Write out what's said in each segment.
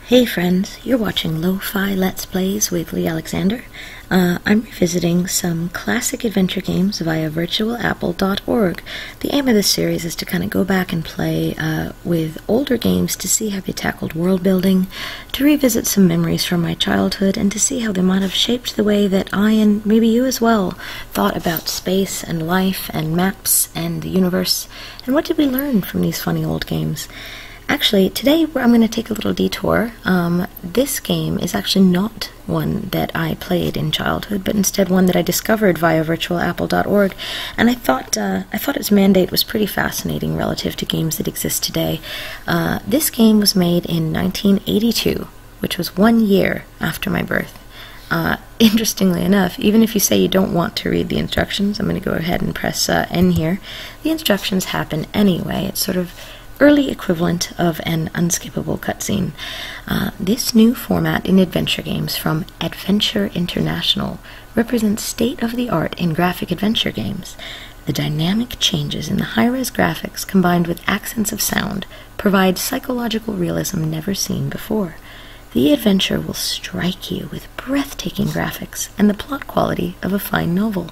Hey friends, you're watching Lo-Fi Let's Plays with Lee Alexander. I'm revisiting some classic adventure games via virtualapple.org. The aim of this series is to kind of go back and play with older games to see how they tackled world building, to revisit some memories from my childhood, and to see how they might have shaped the way that I, and maybe you as well, thought about space and life and maps and the universe, and what did we learn from these funny old games. Actually, today I'm going to take a little detour. This game is actually not one that I played in childhood, but instead one that I discovered via virtualapple.org, and I thought its mandate was pretty fascinating relative to games that exist today. This game was made in 1982, which was 1 year after my birth. Interestingly enough, even if you say you don't want to read the instructions, I'm going to go ahead and press N here. The instructions happen anyway. It's sort of early equivalent of an unskippable cutscene. This new format in adventure games from Adventure International represents state-of-the-art in graphic adventure games. The dynamic changes in the high-res graphics combined with accents of sound provide psychological realism never seen before. The adventure will strike you with breathtaking graphics and the plot quality of a fine novel.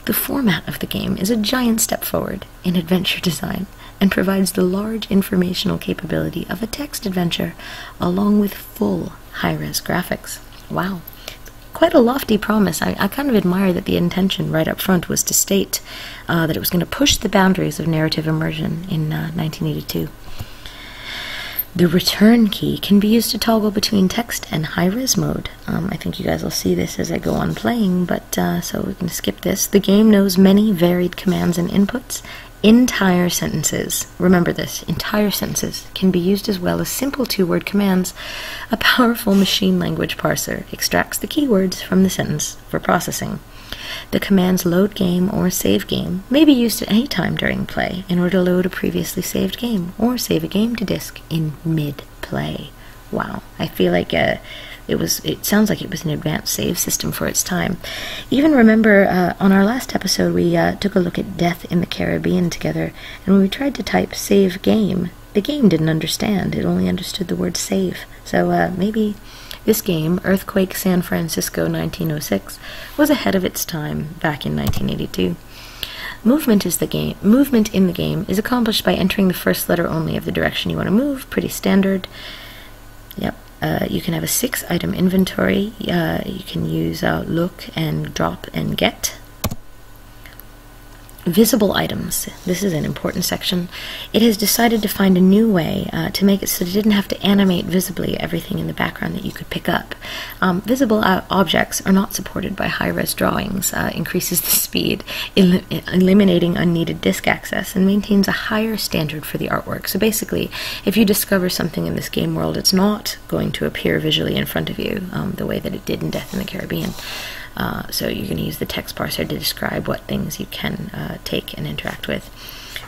The format of the game is a giant step forward in adventure design and provides the large informational capability of a text adventure along with full high-res graphics. Wow. Quite a lofty promise. I kind of admire that the intention right up front was to state that it was going to push the boundaries of narrative immersion in 1982. The return key can be used to toggle between text and high-res mode. I think you guys will see this as I go on playing, but so we can skip this. The game knows many varied commands and inputs. Entire sentences, remember this, entire sentences can be used as well as simple two-word commands. A powerful machine language parser extracts the keywords from the sentence for processing. The commands load game or save game may be used at any time during play in order to load a previously saved game or save a game to disk in mid-play. Wow, I feel like it sounds like it was an advanced save system for its time. Even remember, on our last episode, we took a look at Death in the Caribbean together, and when we tried to type save game, the game didn't understand. It only understood the word save. So maybe this game, Earthquake San Francisco 1906, was ahead of its time back in 1982. Movement in the game is accomplished by entering the first letter only of the direction you want to move. Pretty standard. Yep. You can have a 6-item inventory. You can use look and drop and get. Visible items. This is an important section. It has decided to find a new way to make it so it didn't have to animate visibly everything in the background that you could pick up. Visible objects are not supported by high-res drawings, increases the speed, eliminating unneeded disk access, and maintains a higher standard for the artwork. So basically, if you discover something in this game world, it's not going to appear visually in front of you the way that it did in Death in the Caribbean. So you're going to use the text parser to describe what things you can take and interact with.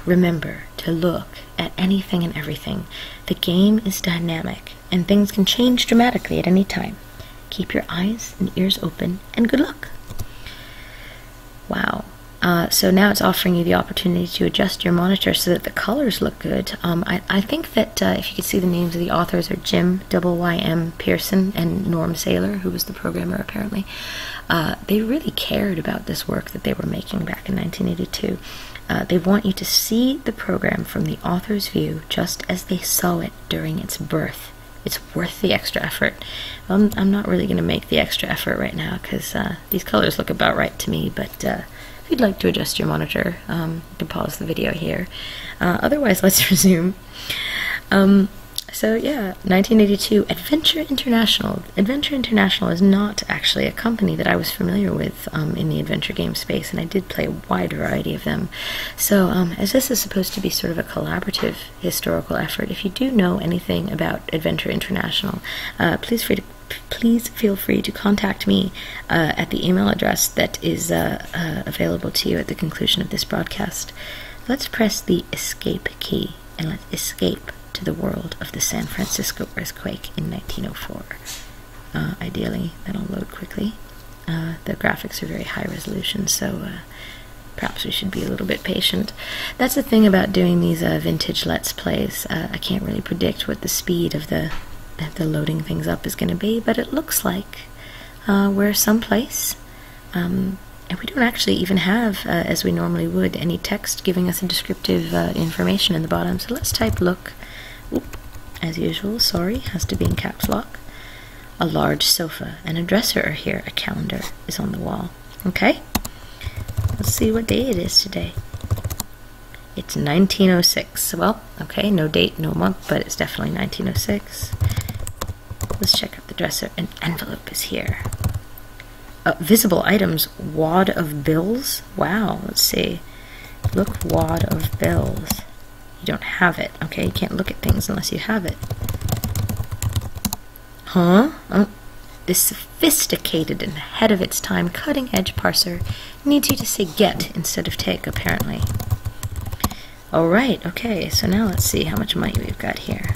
Remember to look at anything and everything. The game is dynamic, and things can change dramatically at any time. Keep your eyes and ears open, and good luck. Wow. So now it's offering you the opportunity to adjust your monitor so that the colors look good. I think that if you could see, the names of the authors are Jim Y.M. Pearson and Norm Saylor, who was the programmer apparently. They really cared about this work that they were making back in 1982. They want you to see the program from the author's view just as they saw it during its birth. It's worth the extra effort. I'm not really going to make the extra effort right now because these colors look about right to me, but if you'd like to adjust your monitor, you can pause the video here. Otherwise, let's resume. So yeah, 1982, Adventure International. Adventure International is not actually a company that I was familiar with in the adventure game space, and I did play a wide variety of them. So as this is supposed to be sort of a collaborative historical effort, if you do know anything about Adventure International, please feel free to contact me at the email address that is available to you at the conclusion of this broadcast. Let's press the escape key and let's escape to the world of the San Francisco earthquake in 1904. Ideally, that'll load quickly. The graphics are very high resolution, so perhaps we should be a little bit patient. That's the thing about doing these vintage Let's Plays. I can't really predict what the speed of the the loading things up is going to be, but it looks like we're someplace. And we don't actually even have, as we normally would, any text giving us a descriptive information in the bottom. So let's type look. Oop, as usual, sorry, has to be in caps lock. A large sofa and a dresser are here. A calendar is on the wall. Okay, let's see what day it is today. It's 1906. Well, okay, no date, no month, but it's definitely 1906. Let's check out the dresser. An envelope is here. Visible items, wad of bills. Wow, let's see. Look, wad of bills. You don't have it. Okay, you can't look at things unless you have it. Huh? Oh, this sophisticated and ahead of its time cutting-edge parser needs you to say get instead of take, apparently. Alright, okay, so now let's see how much money we've got here.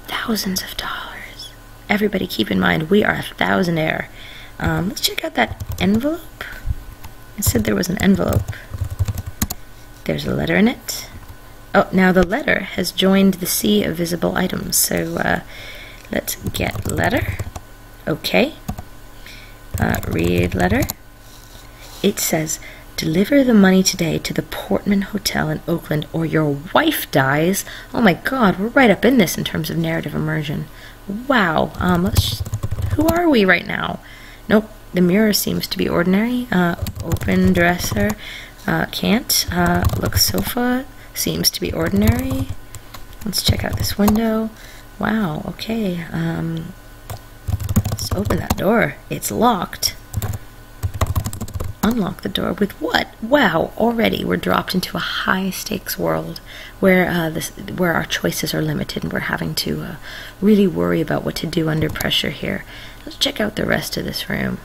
Thousands of dollars. Everybody keep in mind, we are a thousandaire. Let's check out that envelope. It said there was an envelope. There's a letter in it. Oh, now the letter has joined the sea of visible items, so let's get letter. Okay. Read letter. It says, deliver the money today to the Portman Hotel in Oakland or your wife dies. Oh my god, we're right up in this in terms of narrative immersion. Wow. Who are we right now? Nope, the mirror seems to be ordinary. Open dresser. Can't. Look, sofa seems to be ordinary. Let's check out this window. Wow, okay. Let's open that door. It's locked. Unlock the door with what? Wow, already we're dropped into a high-stakes world where our choices are limited and we're having to really worry about what to do under pressure here. Let's check out the rest of this room.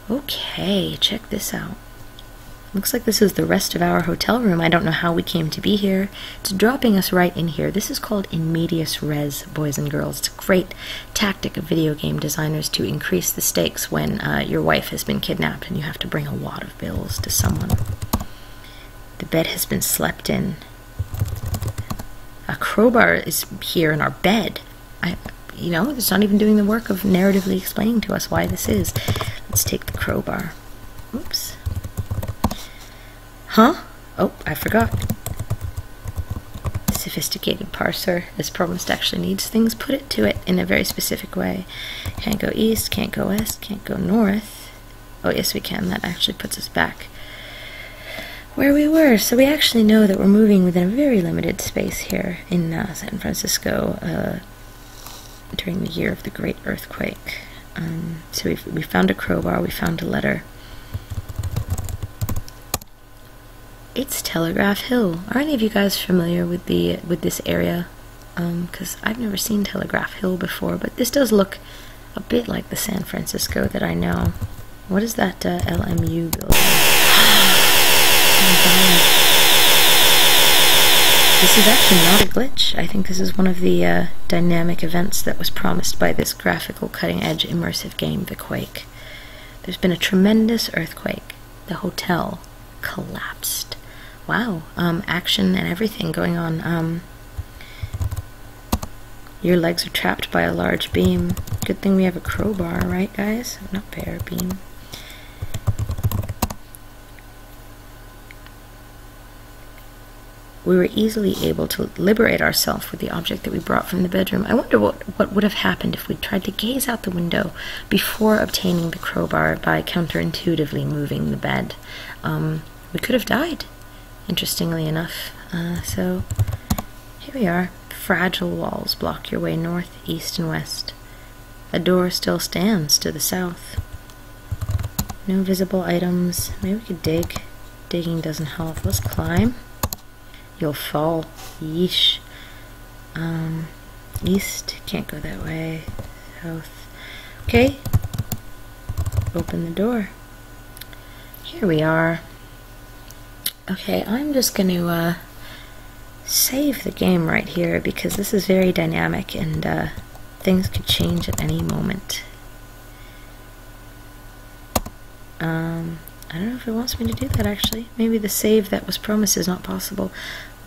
Okay, check this out. Looks like this is the rest of our hotel room. I don't know how we came to be here. It's dropping us right in here. This is called in medias res, boys and girls. It's a great tactic of video game designers to increase the stakes when your wife has been kidnapped and you have to bring a wad of bills to someone. The bed has been slept in. A crowbar is here in our bed. You know, it's not even doing the work of narratively explaining to us why this is. Let's take the crowbar. Oops. Huh? Oh, I forgot. Sophisticated parser, as promised, actually needs things put to it in a very specific way. Can't go east, can't go west, can't go north. Oh, yes, we can. That actually puts us back where we were. So we actually know that we're moving within a very limited space here in San Francisco during the year of the Great Earthquake. So we found a crowbar, we found a letter. It's Telegraph Hill. Are any of you guys familiar with this area? Because I've never seen Telegraph Hill before, but this does look a bit like the San Francisco that I know. What is that LMU building? Oh my god. This is actually not a glitch. I think this is one of the dynamic events that was promised by this graphical cutting-edge immersive game, the Quake. There's been a tremendous earthquake. The hotel collapsed. Wow, action and everything going on. Your legs are trapped by a large beam. Good thing we have a crowbar, right guys? Not bear, beam. We were easily able to liberate ourselves with the object that we brought from the bedroom. I wonder what would have happened if we tried to gaze out the window before obtaining the crowbar by counterintuitively moving the bed. We could have died, interestingly enough. So here we are. Fragile walls block your way north, east, and west. A door still stands to the south. No visible items. Maybe we could dig. Digging doesn't help. Let's climb. You'll fall. Yeesh. East. Can't go that way. South. Okay. Open the door. Here we are. Okay, I'm just going to save the game right here because this is very dynamic and things could change at any moment. I don't know if it wants me to do that actually. Maybe the save that was promised is not possible.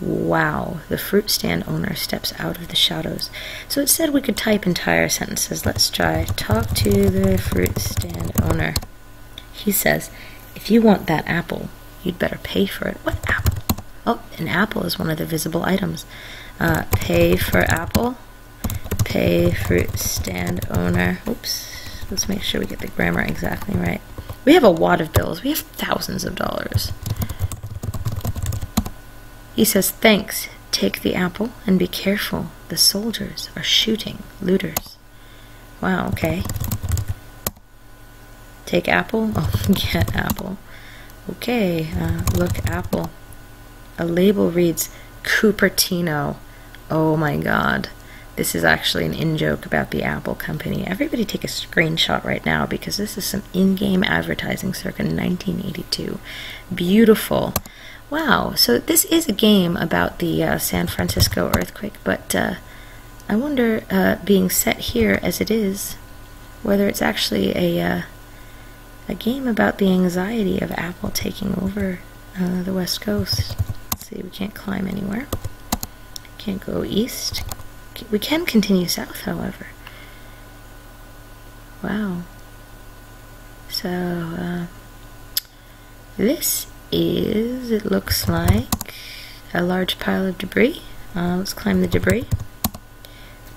Wow, the fruit stand owner steps out of the shadows. So it said we could type entire sentences. Let's try. Talk to the fruit stand owner. He says, if you want that apple, you'd better pay for it. What apple? Oh, an apple is one of the visible items. Pay for apple. Pay fruit stand owner. Oops. Let's make sure we get the grammar exactly right. We have a wad of bills. We have thousands of dollars. He says, thanks. Take the apple and be careful. The soldiers are shooting looters. Wow, okay. Take apple. Oh, get apple. Okay, look, apple. A label reads Cupertino. Oh my god. This is actually an in-joke about the Apple company. Everybody take a screenshot right now because this is some in-game advertising circa 1982. Beautiful. Wow, so this is a game about the San Francisco earthquake, but I wonder, being set here as it is, whether it's actually a game about the anxiety of Apple taking over the West Coast. Let's see, we can't climb anywhere. Can't go east. We can continue south, however. Wow. So, this is, it looks like, a large pile of debris. Let's climb the debris.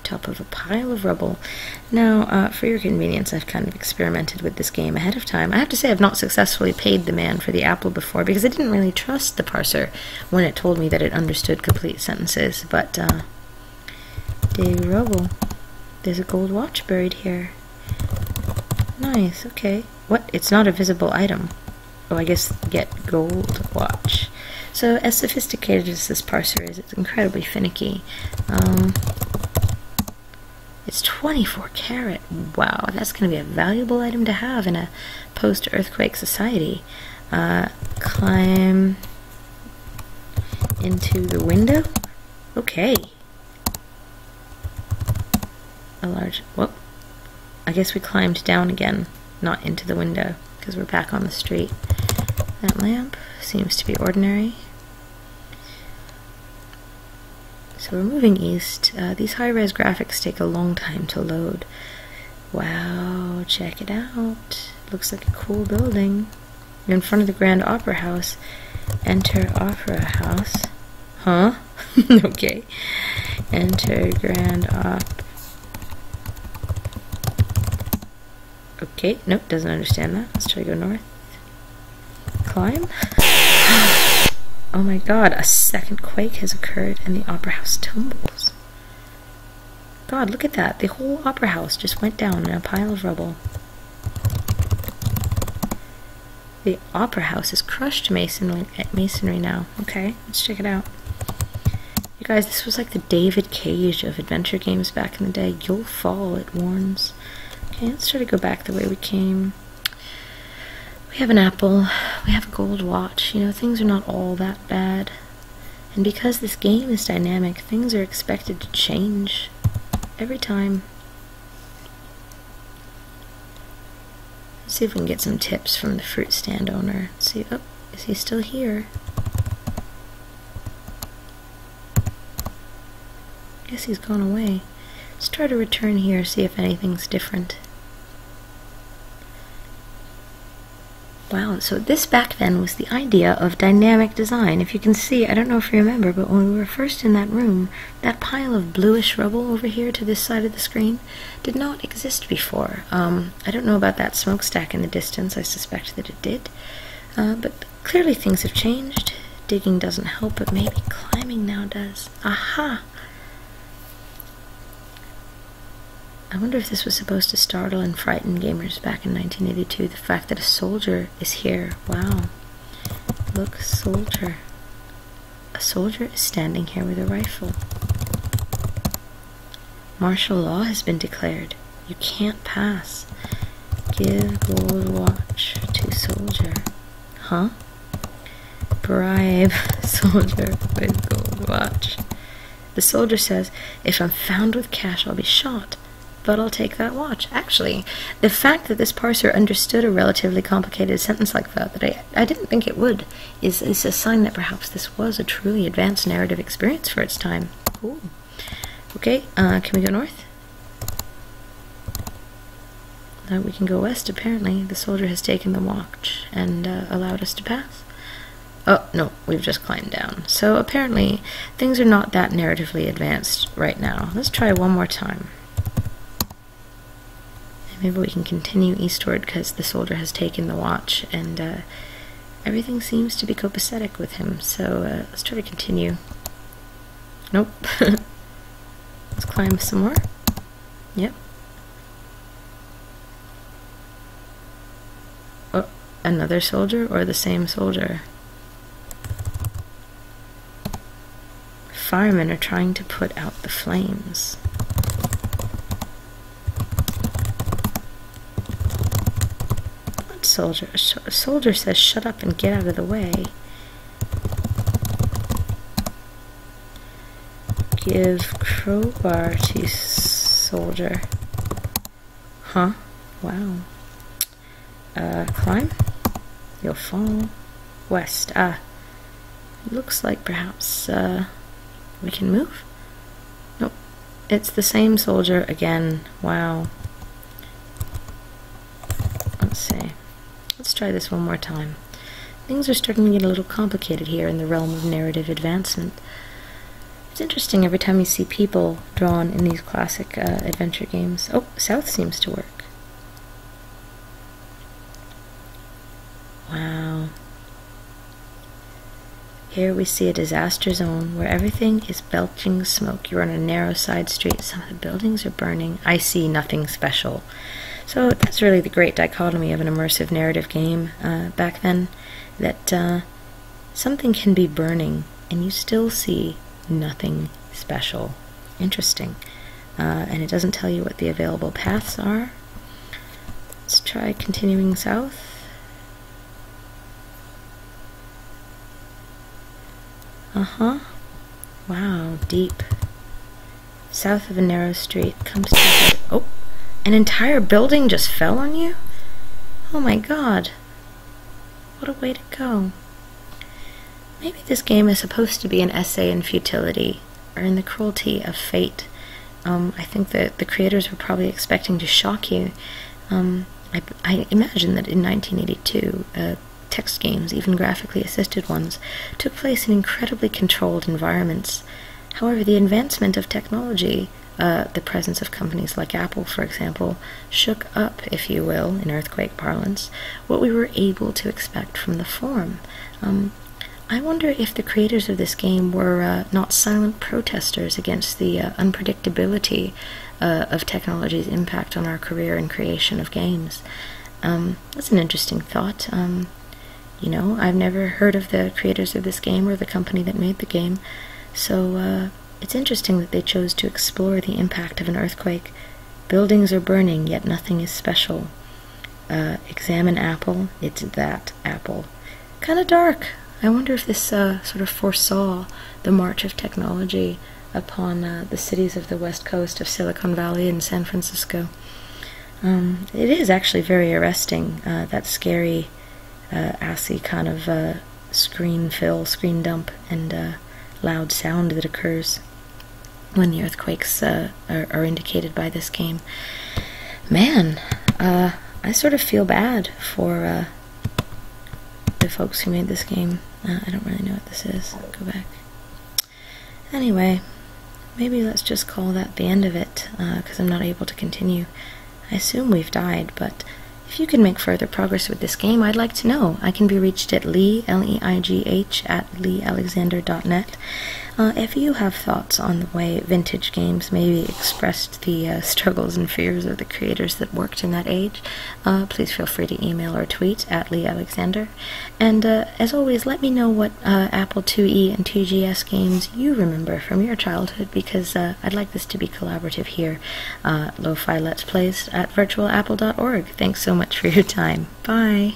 Top of a pile of rubble. Now, for your convenience, I've kind of experimented with this game ahead of time. I have to say I've not successfully paid the man for the apple before because I didn't really trust the parser when it told me that it understood complete sentences, but, dig rubble. There's a gold watch buried here. Nice, okay. What? It's not a visible item. Oh, I guess get gold watch. So, as sophisticated as this parser is, it's incredibly finicky. It's 24 karat. Wow, that's going to be a valuable item to have in a post-earthquake society. Climb into the window? Okay. A large, whoop. I guess we climbed down again, not into the window, because we're back on the street. That lamp seems to be ordinary. So we're moving east. These high-res graphics take a long time to load. Wow, check it out. Looks like a cool building. You're in front of the Grand Opera House. Enter Opera House. Huh? Okay. Enter Grand Op. Okay, nope, doesn't understand that. Let's try to go north. Climb. Oh my god, a second quake has occurred and the opera house tumbles. God, look at that. The whole opera house just went down in a pile of rubble. The opera house is crushed masonry now. Okay, let's check it out. You guys, this was like the David Cage of adventure games back in the day. You'll fall, it warns. Okay, let's try to go back the way we came. We have an apple, we have a gold watch, you know, things are not all that bad. And because this game is dynamic, things are expected to change every time. Let's see if we can get some tips from the fruit stand owner. Let's see, oh, is he still here? Guess he's gone away. Let's try to return here, see if anything's different. Wow, so this back then was the idea of dynamic design. If you can see, I don't know if you remember, but when we were first in that room, that pile of bluish rubble over here to this side of the screen did not exist before. I don't know about that smokestack in the distance. I suspect that it did. But clearly things have changed. Digging doesn't help, but maybe climbing now does. Aha! I wonder if this was supposed to startle and frighten gamers back in 1982. The fact that a soldier is here. Wow. Look, soldier. A soldier is standing here with a rifle. Martial law has been declared. You can't pass. Give gold watch to soldier. Huh? Bribe soldier with gold watch. The soldier says, if I'm found with cash, I'll be shot. but I'll take that watch. Actually, the fact that this parser understood a relatively complicated sentence like that I didn't think it would, is a sign that perhaps this was a truly advanced narrative experience for its time. Cool. Okay, can we go north? We can go west, apparently. The soldier has taken the watch and allowed us to pass. Oh, no, we've just climbed down. So apparently things are not that narratively advanced right now. Let's try one more time. Maybe we can continue eastward because the soldier has taken the watch and everything seems to be copacetic with him. So let's try to continue. Nope. Let's climb some more. Yep. Oh, another soldier or the same soldier? Firemen are trying to put out the flames. What soldier? A soldier says shut up and get out of the way. Give crowbar to soldier. Huh? Wow. Climb? You'll fall. West. Looks like perhaps, we can move? Nope. It's the same soldier again. Wow. Let's see. Let's try this one more time. Things are starting to get a little complicated here in the realm of narrative advancement. It's interesting every time you see people drawn in these classic adventure games. Oh, south seems to work. Wow. Here we see a disaster zone where everything is belching smoke. You're on a narrow side street. Some of the buildings are burning. I see nothing special. So that's really the great dichotomy of an immersive narrative game back then, that something can be burning and you still see nothing special. Interesting. And it doesn't tell you what the available paths are. Let's try continuing south. Wow, deep. South of a narrow street comes to the... Oh, an entire building just fell on you? Oh my god. What a way to go. Maybe this game is supposed to be an essay in futility, or in the cruelty of fate. I think that the creators were probably expecting to shock you. I imagine that in 1982, text games, even graphically assisted ones, took place in incredibly controlled environments. However, the advancement of technology, the presence of companies like Apple, for example, shook up, if you will, in earthquake parlance, what we were able to expect from the form. I wonder if the creators of this game were not silent protesters against the unpredictability of technology's impact on our career and creation of games. That's an interesting thought. You know, I've never heard of the creators of this game or the company that made the game, so it's interesting that they chose to explore the impact of an earthquake. Buildings are burning, yet nothing is special. Examine Apple, it's that Apple. Kinda dark. I wonder if this sort of foresaw the march of technology upon the cities of the west coast of Silicon Valley and San Francisco. It is actually very arresting, that scary, assy kind of screen fill, screen dump, and loud sound that occurs when the earthquakes are indicated by this game. Man, I sort of feel bad for the folks who made this game. I don't really know what this is. Go back. Anyway, maybe let's just call that the end of it, because I'm not able to continue. I assume we've died, but if you can make further progress with this game, I'd like to know. I can be reached at Leigh, L-E-I-G-H, at leealexander.net. If you have thoughts on the way vintage games maybe expressed the struggles and fears of the creators that worked in that age, please feel free to email or tweet at Leigh Alexander. And as always, let me know what Apple IIe and 2GS games you remember from your childhood, because I'd like this to be collaborative here. Lo-Fi Let's Plays at virtualapple.org. Thanks so much for your time. Bye!